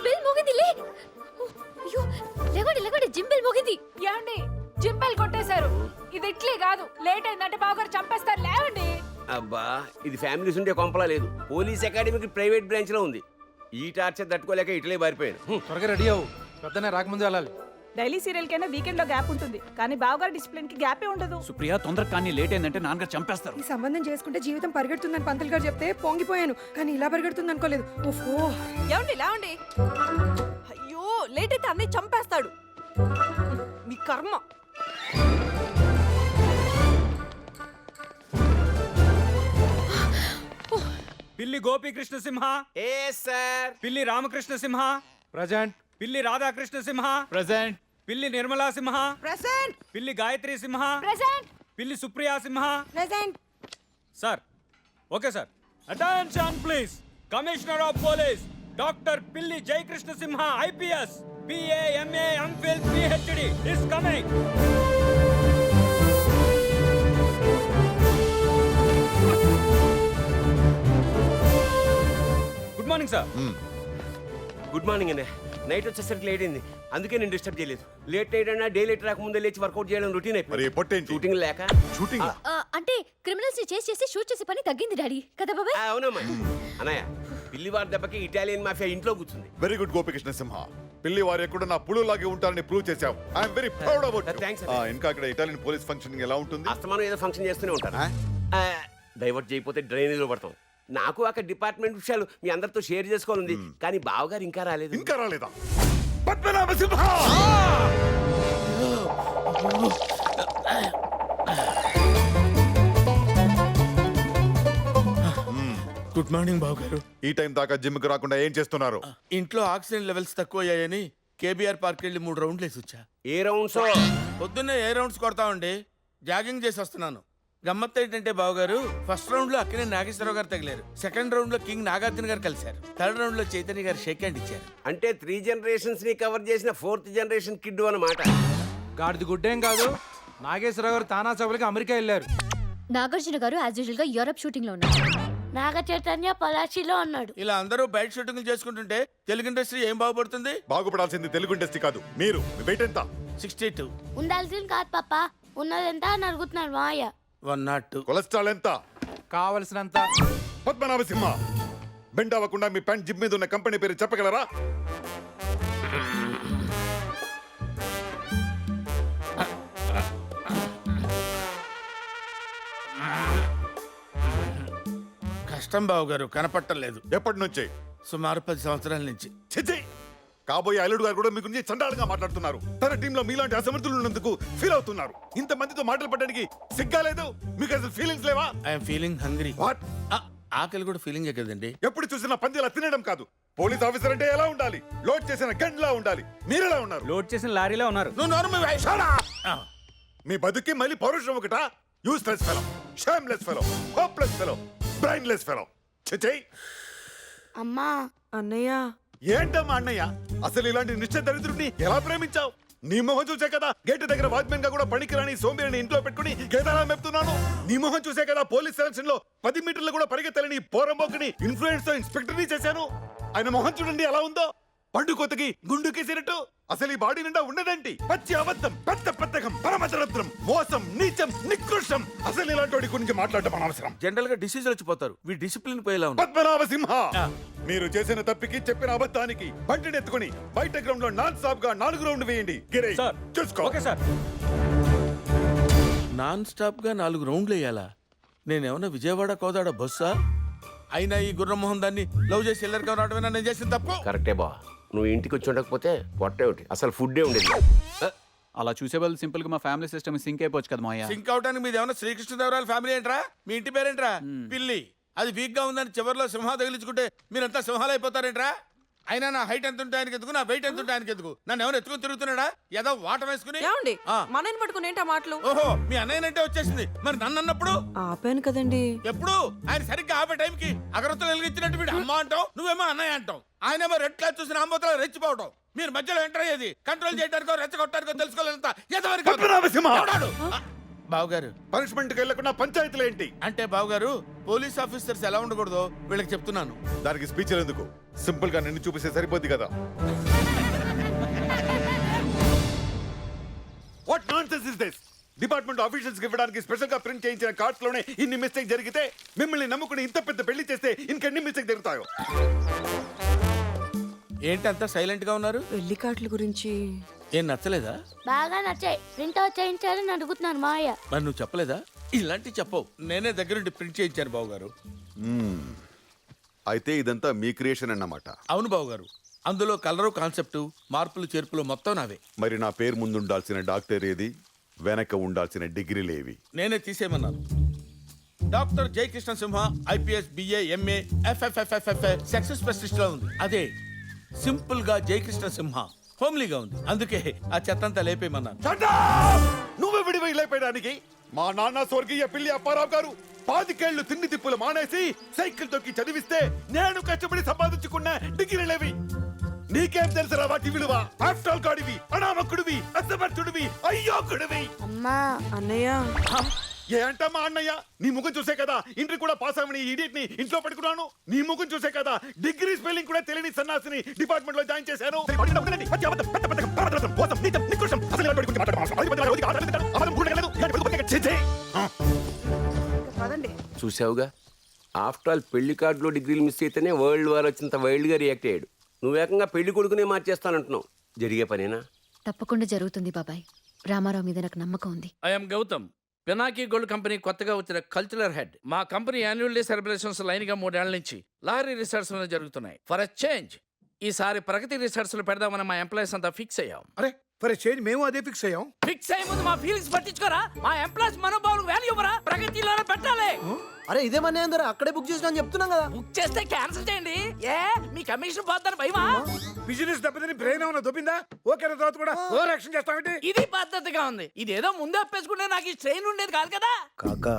Bell మోగింది లే. అయ్యో లేవండి లేవండి, జిమ్ బెల్ మోగింది. ఏమండి జిమ్ బెల్ కొట్టేశారు. ఇది ఇట్లే కాదు, లేట్ అయిందంటే బావగారు చంపేస్తారు. లేవండి. అబ్బా ఇది ఫ్యామిలీస్ ఉండే కొంపలా లేదు. పోలీస్ అకాడమీకి ప్రైవేట్ బ్రాంచ్ లో ఉంది. ఈ టార్చర్ తట్టుకోలేక ఇట్లే పారిపోయాను. త్వరగా రెడీ అవ్వు, పెద్దనే రాకముందే వెళ్ళాలి. డైలీ సీరియల్ కైనా వీకెండ్ లో గ్యాప్ ఉంటుంది, కానీ బావగారు డిసిప్లిన్ కి గ్యాపే ఉండదు. సుప్రియ తొందరగా కానీ లేట్ అయిందంటే నాన్నగారు చంపేస్తారు. ఈ సంబంధం చేసుకుంటే జీవితం పరిగెడుతుందని పంతులు గారు చెప్తే పొంగిపోయాను, కానీ ఇలా పరిగెడుతుంది అనుకోలేదు. ఓఫో ఏమండి లేవండి. అయ్యో లేట్ అయితే అన్నయ్య చంపేస్తాడు. మీ కర్మ. పిల్లి గోపీకృష్ణ సింహ, ఏ సార్, పిల్లి రామకృష్ణ సింహ, ప్రజెంట్. పిల్లి రాధాకృష్ణ సింహ, ప్రెసెంట్. పిల్లి నిర్మలా సింహ, ప్రెసెంట్. పిల్లి Gayatri Simha, present. Pilli Supriya Simha. Present. Sir okay sir. Attention please. Commissioner of police doctor Pilli Jayakrishna Simha IPS BA MA MPhil PhD is coming. Good morning sir. Good morning అనే. నైట్ వచ్చేసరికి లేట్ అయింది, అందుకే నేను డిస్టర్బ్ చేయలేదు. లేట్ నైట్ అయినా డే లేట్ రాకముందే లేచి వర్కౌట్ చేయడం రొటీన్ అయిపోయింది. షూటింగ్ లేక షూటింగ్ అంటే క్రిమినల్స్ ని చేసి షూట్ చేసే పని తగ్గింది డాడీ కదా బాబాయ్. అవునమ్మా. అన్నయ్య పిల్లివారి దెబ్బకి ఇటాలియన్ మాఫియా ఇంట్లో కూర్చుంది. వెరీ గుడ్ గోపికృష్ణ సింహ. పిల్లి వారు ఎక్కడ నా పులులాగే ఉంటారని ప్రూవ్ చేశావు. I'm very proud about you. Thanks. ఇంకా అక్కడ ఇటాలియన్ పోలీస్ ఫంక్షనింగ్ ఎలా ఉంటుంది? అస్తమానం ఏదో ఫంక్షన్ చేస్తూనే ఉంటారు. డైవర్ట్ చేయకపోతే డ్రైనేజ్ లో పడతాం. నాకు అక్కడ డిపార్ట్మెంట్ విషయాలు మీ అందరితో షేర్ చేసుకోవాలంది, కానీ బావగారు ఇంకా రాలేదు. ఇంకా రాలేదా? పద్మనాభ సింహ! గుడ్ మార్నింగ్ బాబు గారు. ఈ టైం దాకా జిమ్ కి రాకుండా ఏం చేస్తున్నారు? ఇంట్లో ఆక్సిజన్ లెవెల్స్ తక్కువ అయ్యాయని కేబీఆర్ పార్క్ వెళ్ళి 3 రౌండ్లు వేసి వచ్చా. ఏ రౌండ్స్? పొద్దున్నే ఏ రౌండ్స్ కొడతామండి, జాగింగ్ చేసి వస్తున్నాను. గమ్మత్ ఏంటంటే బావగారు, ఫస్ట్ రౌండ్ లో అక్కడే నాగేశ్వరరావు గారు తగిలారు, సెకండ్ రౌండ్ లో కింగ్ నాగార్జున గారు కలిశారు, థర్డ్ రౌండ్ లో చైతన్య గారు షేక్ హ్యాండ్ ఇచ్చారు. అంటే 3 generations ని కవర్ చేసిన 4th generation కిడ్ అన్నమాట. గాడిది గుడ్డేం కాదు, నాగేశ్వరరావు గారు తానా సభలకి అమెరికా వెళ్ళారు. నాగార్జున గారు యాజ్ యూజువల్ గా యూరప్ షూటింగ్ లో ఉన్నారు. నాగ చైతన్య పలాచిలో ఉన్నాడు. ఇలా అందరూ బయట షూటింగ్లు చేసుకుంటుంటే తెలుగు ఇండస్ట్రీ ఏం బాగుపడుతుంది? బాగుపడాల్సింది తెలుగు ఇండస్ట్రీ కాదు, మీరు. మీ వెయిట్ ఎంత? 62. ఉండాల్సింది కాదు పాప, ఉన్నది ఎంత అని అడుగుతున్నాడు మాయ. 102. కొలెస్ట్రాల్ ఎంత? కావలసినంత. పద్మనాభ సింహ, బెండ్ అవ్వకుండా మీ ప్యాంట్ జిప్ మీద ఉన్న కంపెనీ పేరు చెప్పగలరా? కష్టం బావగారు, కనపట్టలేదు. ఎప్పటి నుంచి? సుమారు 10 సంవత్సరాల నుంచి. చిచ్చి, కాబోయే అల్లుడు గారు కూడా మీ గురించి చండాలంగా మాట్లాడుతున్నారు. తన టీంలో మీలాంటి అసమర్థులు ఉన్నందుకు ఫీల్ అవుతున్నారు. ఇంత మందితో మాటలు పడడానికి సిగ్గాలేదు? మీకు అసలు ఫీలింగ్స్ లేవా? I'm feeling hungry. వాట్? ఆకలి కూడా ఫీలింగే కదండి. ఎప్పుడు చూసినా పందిలా తినడం కాదు. పోలీస్ ఆఫీసర్ అంటే ఎలా ఉండాలి? లోడ్ చేసిన గన్లా ఉండాలి. మీరెలా ఉన్నారు? లోడ్ చేసిన లారీలో ఉన్నారు. నువ్వు నార్మల్ మీ బతుకి మళ్ళీ పౌరుషం ఒకటా? Useless fellow, shameless fellow, hopeless fellow, brainless fellow. చిచ్చే. అమ్మా అన్నయ్య ఏంటమ్మా అన్నయ్య? అసలు ఇలాంటి నిశ్చయ దరిద్రుడిని ఎలా ప్రేమించావు? నీ మొహం చూసే కదా గేటు దగ్గర వాచ్మెన్ గా కూడా పనికిరాని సోంబేరిని ఇంట్లో పెట్టుకుని కేదారా మెప్తున్నాను. నీ మొహం చూసే కదా పోలీస్ సెలక్షన్ లో 10 మీటర్లు కూడా పరిగెత్తలేని పోరంబోకిని ఇన్ఫ్లుయెన్స్ తో ఇన్స్పెక్టర్ ని చేశాను. ఆయన మొహం చూడండి ఎలా ఉందో, పండు కొత్తకి గుండు కేసినట్టు. అసలు ఈ బాడీ నిండా ఉన్నదండి పచ్చి అబద్ధం, పెద్ద పెద్దకం, పరమదరిద్రం, మోసం, నీచం, నికృష్టం. అసలు ఇలాంటి గురించి మాట్లాడటం అనవసరం. జనరల్ గా డిసీజ్ వచ్చిపోతారు, వీ డిసిప్లిన్ పోయేలా ఉంది. పద్మనాభ సింహ, మీరు చేసిన తప్పికి చెప్పిన అబద్ధానికి బంటిని ఎత్తుకుని బయట గ్రౌండ్ లో నాన్ స్టాప్ గా 4 రౌండ్లు వేయండి. గిరే సార్, చూసుకో. Okay sir. నాన్ స్టాప్ గా 4 రౌండ్లు వేయాలా? నేనేమన్నా విజయవాడ కోదాడ బస్సా? అయినా ఈ గుర్రమోహన్ దాన్ని లవ్ చేసి ఎల్లరికం రావడమేనా నేను చేసిన తప్పు? కరెక్టే బా, నువ్వు ఇంటికి వచ్చి ఉండకపోతే పొట్టే ఒకటి, అసలు ఫుడ్డే ఉండేది. అలా చూసే వాళ్ళు సింపుల్ గా మా ఫ్యామిలీ సిస్టమ్ సింక్ అయిపోవచ్చు కదా మాయా. సింక్ అవడానికి మీది ఏమన్నా శ్రీకృష్ణదేవరాయల ఫ్యామిలీ ఏంట్రా? మీ ఇంటి పేరేంట్రా? పిల్లి. అది వీక్ గా ఉందని చివరిలో సింహ తగిలించుకుంటే మీరంతా సింహాలు అయిపోతారేంట్రా? అయినా నా హైట్ ఎంత ఉంటే ఆయనకి ఎందుకు, నా వెయిట్ ఎంత ఉంటే ఆయనకి ఎందుకు? నన్ను ఎవరు ఎత్తుకుని తిరుగుతున్నాడా? ఏదో వాట వేసుకుని. ఏమండి మా అన్నయ్యని పట్టుకుని ఏంటా మాటలు? ఓహో, మీ అన్నయ్యనంటే వచ్చేసింది. మరి నన్ను అన్నప్పుడు? ఆపాను కదండి. ఎప్పుడు? ఆయన సరిగ్గా ఆపే టైంకి అగరత్తులు వెలిగించినట్టు వీడు అమ్మ అంటావు, నువ్వేమో అన్నయ్య అంటావు. ఆయనేమో రెడ్ క్లాస్ చూసిన ఆంబోతలో రెచ్చిపోవడం. మీరు మధ్యలో ఎంటర్ అయ్యేది కంట్రోల్ చేయడానికో రెచ్చగొట్టడానికో తెలుసుకోలేనంత ఎంతవరకు? బావగారు పనిష్మెంట్కి వెళ్లకుండా పంచాయతీలు ఏంటి? అంటే బావగారు పోలీస్ ఆఫీసర్స్ ఎలా ఉండకూడదో వీళ్ళకి చెప్తున్నాను. దానికి స్పీచ్ ఎందుకు? సింపుల్ గా నిన్ను చూపిస్తే సరిపోద్ది కదా. What nonsense is this? Department officials కి ఇవ్వడానికి స్పెషల్ గా ప్రింట్ చేయించిన కార్డ్స్ లోనే ఇన్ని మిస్టేక్ జరిగితే మిమ్మల్ని నమ్ముకుని ఇంత పెద్ద పెళ్లి చేస్తే ఇంకెన్ని మిస్టేక్ జరుగుతాయో? ఏంటి అంతా సైలెంట్ గా ఉన్నారు? పెళ్లి కార్డుల గురించి ఏం నచ్చలేదా? బాగా నచ్చాయి ప్రింట్ అవుట్ చేయించాలని అడుగుతున్నారు మావయ్య. మరి నువ్వు చెప్పలేదా? ఇలాంటివి చెప్పవు. నేనే దగ్గరుండి ప్రింట్ చేయించాను బావగారు. అయితే ఇదంతా మీ క్రియేషన్ అన్నమాట. అవును బావగారు, అందులో కలరు కాన్సెప్ట్ మార్పులు చేర్పులు మొత్తం నావే. మరి నా పేరు ముందు ఉండాల్సిన డాక్టర్ ఏది, వెనక ఉండాల్సిన డిగ్రీలేవి? నేనే తీసేయమన్నాను. Doctor Jayakrishna Simha IPS BA MA ఎఫ్ఎఫ్ఎఫ్ఎఫ్ఎ సక్సెస్ స్పెషలిస్ట్ లా ఉంది. అదే సింపుల్ గా జయకృష్ణ సింహ హోమ్లీగా ఉంది. అందుకే ఆ చెత్తంతా లేపేయమన్నాను. నువ్వు విడివై లేపేయడానికి మా నాన్న స్వర్గీయ పిల్లి అప్పారావు గారు 5 తిండి తిప్పులు మానేసి సైకిల్ తొక్కి చదివిస్తే నేను కష్టపడి సంపాదించుకున్న డిగ్రీలేవి. నీకేం తెలుసురా వాటి విలువ? ఆఫ్టర్ ఆల్ గాడివి, అనామకుడివి, అసమర్థుడివి, అయ్యోకుడివి. అమ్మా అన్నయ్య ఏ అంటమ్మా అన్నయ్య? నీ ముఖం చూసే కదా ఇంటర్ కూడా పాస్ అవ్వని ఇడియట్ ని ఇంట్లో పెట్టుకున్నాను. నీ ముఖం చూసే కదా డిగ్రీ స్పెల్లింగ్ కూడా తెలియని సన్నాసిని డిపార్ట్మెంట్ లో జాయిన్ చేశాను. పదండి. చూసావుగా, ఆఫ్టర్ ఆల్ పెళ్లి కార్డులో డిగ్రీలు మిస్ అయితేనే వరల్డ్ వార్ వచ్చినంత వైల్డ్ గా రియాక్ట్ అయ్యాడు. నువ్వు ఏకంగా పెళ్లి కొడుకునే మార్చేస్తానంటున్నావు. జరిగే పనేనా? తప్పకుండా జరుగుతుంది బాబాయ్. రామారావు మీద నాకు నమ్మకం ఉంది. I'm Gautam, Pinaki gold company కొత్తగా వచ్చిన కల్చరల్ హెడ్. మా కంపెనీ యాన్యువల్ డే సెలబ్రేషన్స్ లైన్ గా 3 ఏళ్ల నుంచి లారీ రిసార్ట్స్ లో జరుగుతున్నాయి. ఫర్ ఎ చేంజ్ ఈసారి ప్రగతి రిసార్ట్స్ లో పెడదామని మా ఎంప్లాయీస్ అంతా ఫిక్స్ అయ్యాం. అరే ఫర్ చేంజ్ మేము అదే ఫిక్స్ అయ్యాం. ఫిక్స్ అయ్యే ముందు మా ఫీలింగ్స్ పట్టించుకోరా. మా ఎంప్లాయీస్ మనోభావాలకు వాల్యూ ఇవ్వరా? ప్రగతిలోనే పెట్టాలి. అరే ఇదేమన్నా అందరూ అక్కడే బుక్ చేసినా చెప్తున్నాం కదా. బుక్ చేస్తే క్యాన్సిల్ చేయండి. ఏ మీ కమిషన్ పోతారు భయమా? బిజినెస్ దెబ్బతిని బ్రెయిన్ ఏమైనా దొబ్బిందా? ఓకే తర్వాత కూడా ఓవర్ యాక్షన్ చేస్తావేంటి? ఇది పద్ధతిగా ఉంది. ఇదేదో ముందే ఒప్పేసుకుంటే నాకు ఈ స్ట్రెయిన్ ఉండేది కాదు కదా. కాకా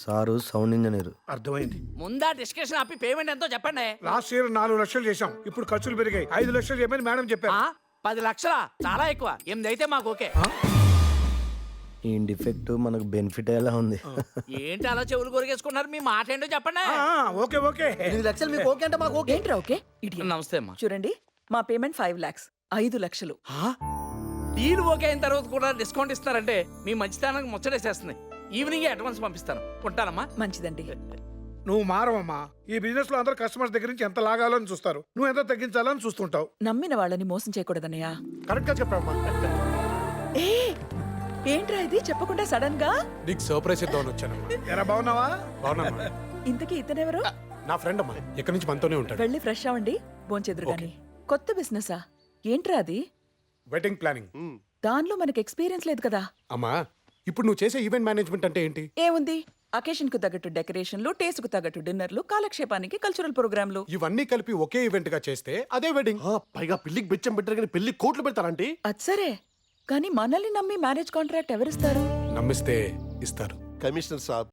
సారు సౌండ్ ఇంజనీర్. అర్థమైంది. ముందా డిస్కషన్ ఆపి పేమెంట్ ఎంతో చెప్పండి. లాస్ట్ ఇయర్ 4 లక్షలు చేశాం. ఇప్పుడు ఖర్చులు పెరిగాయి. 5 లక్షలు చేయమని మేడం చెప్పారు. 10 లక్షలా? చాలా ఎక్కువ. 8 అయితే మాకు ఓకే. ఈ డిఫెక్ట్ మనకు బెనిఫిట్ ఎలా ఉంది? ఏంటి అలా చెవులు కొరిగేసుకున్నారు? మీ మాట ఏంటో చెప్పండి. ఓకే ఓకే 8 లక్షలు మీకు ఓకే అంటే మాకు ఓకే. ఏంట్రా ఓకే? నమస్తే అమ్మా. చూడండి, మా పేమెంట్ 5 lakhs, 5 లక్షలు. డీల్ ఓకే అయిన తర్వాత కూడా డిస్కౌంట్ ఇస్తారంటే మీ మంచితనానికి ముచ్చటేసేస్తుంది. ఈవినింగ్ అడ్వాన్స్ పంపిస్తాను. ఉంటానమ్మా. మంచిదండి. నువ్వు మారవమ్మా. ఈ బిజినెస్ లో అందరూ కస్టమర్స్ దగ్గర నుంచి ఎంత లాగాలో అని చూస్తారు. నువ్వు ఎంత తగ్గించాలని చూస్తుంటావు. నమ్మిన వాళ్ళని మోసం చేయకూడదన్నయ్య. కరెక్ట్ గా చెప్పావమ్మా. ఏ ఏంట్రా ఇది చెప్పకుండా సడన్ గా? నీకు సర్ప్రైజ్ ఇద్దామని వచ్చానమ్మా. ఎరా బాగున్నావా? బాగున్నామ్మా. ఇంతకీ ఇతనెవరు? నా ఫ్రెండ్ అమ్మా. ఎక్కడి నుంచి మనతోనే ఉంటాడు. వెళ్ళి ఫ్రెష్ అవ్వండి, భోంచెదురు గాని. కొత్త బిజినెసా? ఏంట్రా అది? Wedding planning. దానిలో మనకి ఎక్స్పీరియన్స్ లేదు కదా. అమ్మా ఇప్పుడు నువ్వు చేసే ఈవెంట్ మేనేజ్మెంట్ అంటే ఏంటి? ఏముంది, అకేషన్ కు తగ్గట్టు డెకరేషన్లు, టేస్ట్ కు తగ్గట్టు డిన్నర్లు, కాలక్షేపానికి కల్చరల్ ప్రోగ్రాంలు. ఇవన్నీ కలిపి ఒకే ఈవెంట్ గా చేస్తే అదే వెడ్డింగ్. పైగా పెళ్లికి బిచ్చం పెట్టారు కానీ పెళ్లి కోట్లు పెడతారంటే. అది సరే, కానీ మనల్ని నమ్మి మ్యారేజ్ కాంట్రాక్ట్ ఎవరిస్తారు? నమ్మిస్తే ఇస్తారు. కమిషనర్ సాబ్